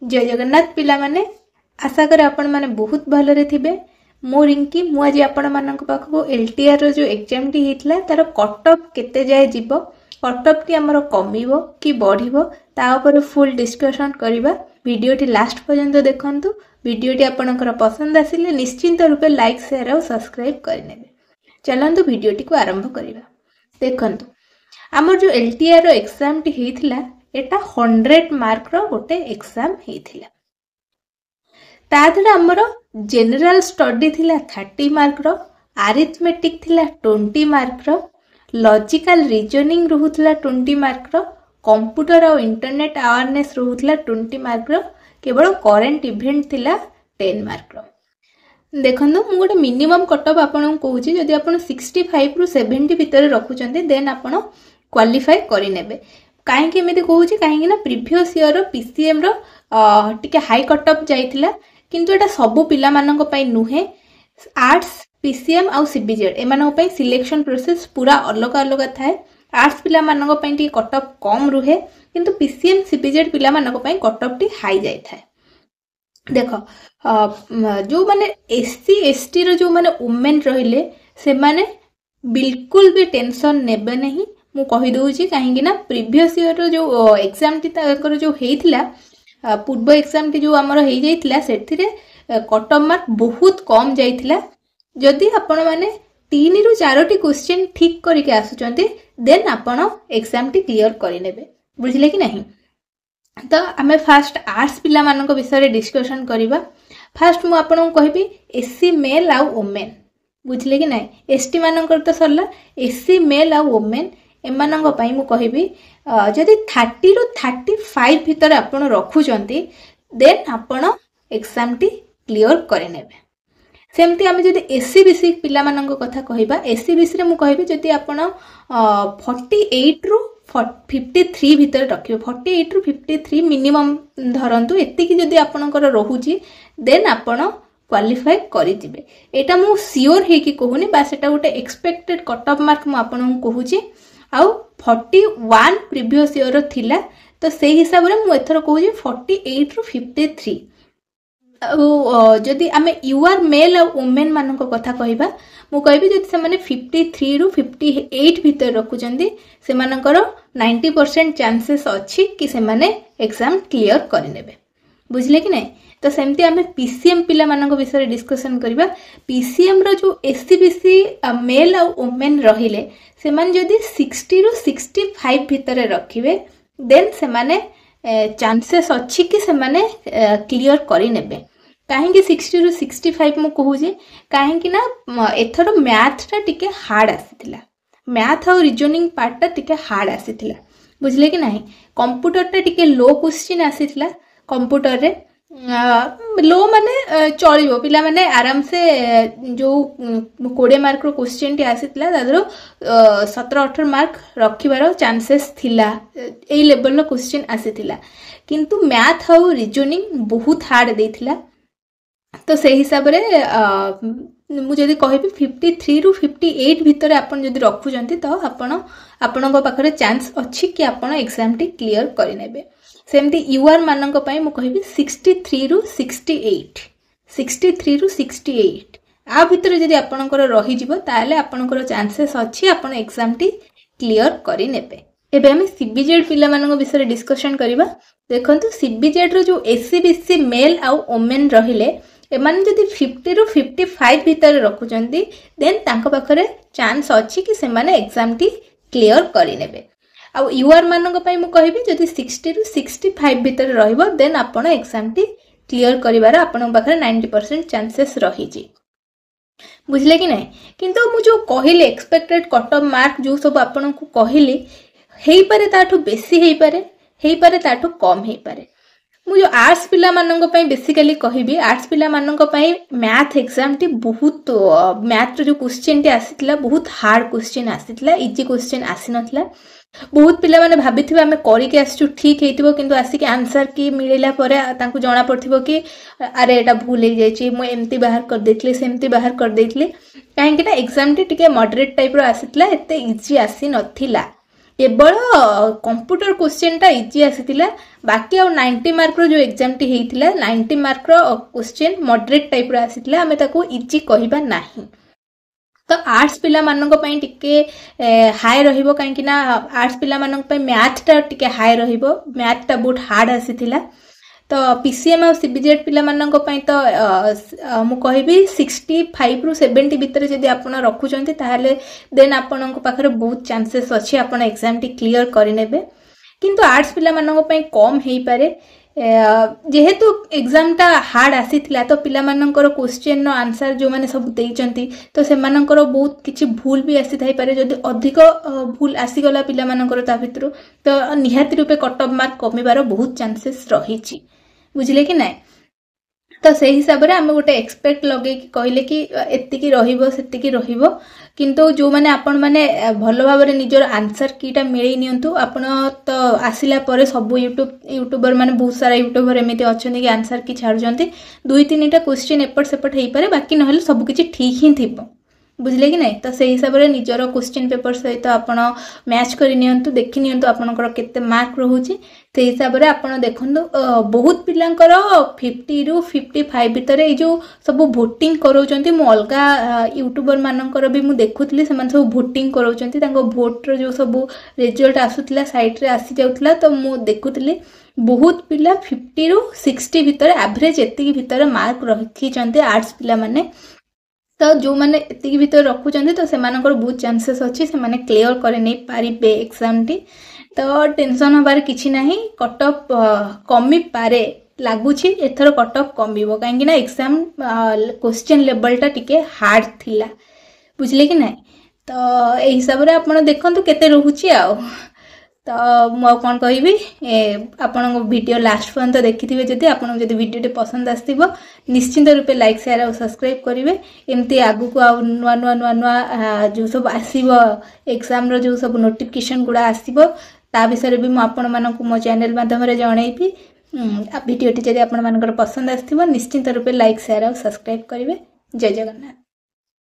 जय जगन्नाथ पिला माने आशा करे आपण माने बहुत भलरे थिबे। मो रिंकी मु आज आपण मानक पाखको एलटीआर रो जो एग्जाम टी हितला तार कटअप केते जाय जीवो, कटअप टी हमर कमिवो कि बढ़िवो ता ऊपर फुल डिस्कशन करिबा। वीडियो टी लास्ट पर्यंत देखंतु। वीडियो टी आपनकर पसंद आसिले निश्चिंत रूपे लाइक शेयर और सब्सक्राइब करनेबे। चलंतु वीडियो टी को आरंभ करिबा। देखंतु हमर जो एलटीआर रो एग्जाम टी हितला एटा 100 मार्क रो गोटे एग्जाम हितला। तादरे हमर जनरल स्टडी थिला 30 मार्क रो, अरिथमेटिक थिला 20 मार्क रो, लॉजिकल रीजनिंग रहुतला 20 मार्क रो, कंप्यूटर और इंटरनेट अवेयरनेस रहुतला 20 मार्क रो, केवल करंट इवेंट थिला 10 मार्क रो। देखंतु मु गोटे मिनिमम कटअप आपन कहूची जदि आपन 65 रु 70 भीतर रखुचंती देन आपन क्वालिफाई करि नेबे। काहे कि एमिति कहूची काहे ना प्रीवियस ईयर रो पीसीएम रो टिके हाई कटअप जाइथिला किंतु एटा सब पिला मानक पई नुहे। आर्ट्स पीसीएम आउ सीबीजेड एमानक पई सिलेक्शन प्रोसेस पूरा अलग अलग थाए। आर्ट्स पिला मानक पई टिके कटअप कम रुहे किंतु पीसीएम सीबीजेड पिला मानक पई कटअप टी हाई जाय थाए। देखो जो माने एससी एसटी रो जो माने वुमेन रहिले से माने बिल्कुल भी टेंशन नेबे नहीं। मु कहि दउची काहे कि ना प्रीवियस ईयर रो जो एग्जाम टी ताकर जो हेइथिला पूर्व एग्जाम टी जो हमर हेइ जाइथिला सेथिरे कटअप मार्क बहुत कम जाइथिला। जदि आपण माने 3 रु 4 टी क्वेश्चन ठीक करिके आसुचंती देन आपण एग्जाम टी क्लियर करि नेबे। बुझिले कि नहीं? तो आमे फास्ट आर्ट्स पिला मानक विषय डिस्कशन करिबा। फास्ट मु आपन कहबी एससी मेल आ वुमेन। बुझिले कि नहीं? एसटी मानकर तो सरला, एससी मेल आ वुमेन एमानंग पई मु कहबी जदि 30 रु 35 भीतर आपण रखुचंती देन आपण एग्जाम टी क्लियर करि नेबे। सेमती आमे जदि एससी बीसी पिला मानंग कथा कहिबा, एससी बीसी रे मु कहबी जदि आपण 48 रु 53 भीतर रखियो, 48 रु 53 मिनिमम धरंतु एति कि जदि आपनकर रहुची देन आपण क्वालिफाई करि जिवे। एटा मु सियोर हे कि कहूनी बा सेटा गोटे एक्सपेक्टेड कटअप मार्क मु आपन कहूची। आउ 41 प्रीवियस ईयर थिला तो से हिसाब रे मु एथर कहूची 48 रु 53। जदि आमे यूआर मेल और वुमेन मानक कथा कहिबा मु कहबी जदि से माने 53 रु 58 भीतर रखुचंदी से मानकर 90% चांसेस अछि कि से माने एग्जाम क्लियर करि नेबे। बुझले कि नहीं? तो सेमती आमे पीसीएम पिला मानक विषय डिस्कशन करिबा। पीसीएम रो जो एससीबीसी मेल और वुमेन रहिले से माने जदि 60 रु 65 भीतर रखिबे देन से माने चांसेस अछि कि से माने क्लियर करि नेबे। काहे कि 60 रु 65 मु कहूजी काहे कि ना एथरो मैथ टा टिके हार्ड आसीथिला। मैथ और रीजनिंग पार्ट टा टिके हार्ड आसीथिला। बुझले कि नहीं? कंप्यूटर टा टिके लो क्वेश्चन आसीथिला। कंप्यूटर रे लो माने चलिबो पिला माने आराम से जो 20 मार्क रो क्वेश्चन टी आसीथिला दादरो 17-18 मार्क रखिबारो चांसेस थिला। एई लेवल रो क्वेश्चन आसीथिला किंतु मैथ और रीजनिंग बहुत हार्ड देथिला। तो से हिसाब रे मु जदि कहबी 53 रु 58 भीतर आपण जदि रखुचंती तो आपणक पाखरे चांस अछि कि आपण एग्जाम टी क्लियर करि नेबे। सेमती यूआर मानक पई मु कहबी 63 रु 68, 63 रु 68 आ भीतर जदि आपणकर रहि जिवो ताले आपणकर चांसेस अछि आपण एग्जाम टी क्लियर करि नेबे। एबे हम सीबीजेड पिला मानक विषय डिस्कशन करिबा। देखंतु सीबीजेड रो जो एससीबीसी मेल आ वुमेन रहिले एमान जदि 50 रु 55 भीतर रखुचंती देन तांको पाखरे चांस अछि कि से माने एग्जाम टी क्लियर करि नेबे। आ यूआर मानक पई मु कहबी जदि 60 रु 65 भीतर रहइबो देन आपण एग्जाम टी क्लियर करिवार आपण पाखरे 90% चांसेस रहि जी। बुझले कि नहीं? किंतु मु जो कहिले एक्सपेक्टेड कटअप मार्क जो सब आपण को कहिले हेई पारे ताठू बेसी हेई पारे ताठू कम हेई पारे। मु जो आर्ट्स पिला मानक पई बेसिकली कहिबी आर्ट्स पिला मानक पई मैथ एग्जाम टी बहुत मैथ रो जो क्वेश्चन टी आसीतला बहुत हार्ड क्वेश्चन आसीतला, इजी क्वेश्चन आसी नथला। बहुत पिला माने भाबिथिबे आमे करि के आसछु ठीक हेतिबो किंतु आसी के आंसर की मिलिला परे तांको जणा पड़थिबो कि अरे एटा भूल हे जायछि मु एम्ति बाहर कर देथले सेम्ति बाहर कर देथले। काहे कि ना एग्जाम टी टिके मॉडरेट टाइप रो आसीतला, एते इजी आसी नथिला। केवल कंप्यूटर क्वेश्चन टा इजी आसीथिला बाकी आ 90 मार्क रो जो एग्जाम टी हेइथिला 90 मार्क रो क्वेश्चन मॉडरेट टाइप रो आसीथिला हमें ताको इजी कहिबा नाही। तो आर्ट्स पिला मानक पई टिके हाई रहिबो काहे कि ना आर्ट्स पिला मानक पई मैथ टा टिके हाई रहिबो मैथ टा बहुत हार्ड आसीथिला। तो पीसीएम और सीबीजेड पिला मानक पई तो मु कहबी 65 रु 70 भितर जदी आपण रखुचंती ताहाले देन आपनक पाखरे बहुत चांसेस अछि आपण एग्जाम टी क्लियर करिनेबे। किंतु आर्ट्स पिला मानक पई कम हेई पारे जेहेतु एग्जाम टा हार्ड आसीथिला तो पिला मानकर क्वेश्चन नो आंसर जो माने सब देइचंती तो से मानकर बहुत किछि भूल भी आसी थाई पारे जदी अधिक भूल आसी गला पिला मानकर ता भितरु तो निहाती रूपे कट ऑफ मार्क कमिबार बहुत चांसेस रहिछि बुझिले कि नाही। तो से हिसाब रे हम गोटे एक्सपेक्ट लगे कि कहले कि एतिकी रहिबो सेतिकी रहिबो किंतु जो माने आपण माने भलो भाबरे निजर आंसर कीटा मिलै नियंतु आपण तो आसिला परे सब यूट्यूबर माने बहुत सारा यूट्यूबर एमिति अछन कि आंसर की छाडुचंती 2-3टा क्वेश्चन एपट सेपट हेई पारे बाकी नहले सब किछि ठीक ही थिबो बुझले कि नहीं। तो से हिसाब रे निजर क्वेश्चन पेपर सहित आपण मैच करि नियंतु देखि नियंतु आपनकर केते मार्क रहउची से हिसाब रे आपण देखंतु बहुत पिलांकर 50 रु 55 भितर ए जो सब वोटिंग करौचंती मु अलगा यूट्यूबर मानकर भी मु देखुतली से सब वोटिंग करौचंती तांको वोट रो जो सब रिजल्ट आसुतला साइट रे आसी जाउतला तो मु देखुतली बहुत पिला 50 रु 60 भितर एवरेज एतिकी भितर मार्क रखिचंती आर्ट्स पिला माने। तो जो माने एतिकी भितर रखुचंती तो से मानकर बहुत चांसेस अछि से माने क्लियर करे नै पारिबे एग्जाम टी। तो टेंशन हबार किछि नाही कट ऑफ कमी पारे लागुछि एथर कट ऑफ कमिबो काहे कि ना एग्जाम क्वेश्चन लेवल टा टिके हार्ड थिला बुझले कि नाही। तो ए हिसाब रे आपण देखंतु केते रहउछि आ तो मु कौन कहबी आपण वीडियो लास्ट पर्यंत देखिथिबे जदी आपण जदी वीडियो पसंद आस्तिबो निश्चिंत रूपे लाइक शेयर और सब्सक्राइब करिवे एमती आगु को आ नुआ नुआ नुआ नुआ जो सब आसीबो एग्जाम रो जो सब नोटिफिकेशन गुडा आसीबो ता विषय भी मु आपण मानकु मो चैनल माध्यम रे जणैबी। वीडियो टी जदी आपण मानकर पसंद आस्तिबो निश्चिंत रूपे लाइक शेयर और सब्सक्राइब करिवे। जय जगन्नाथ।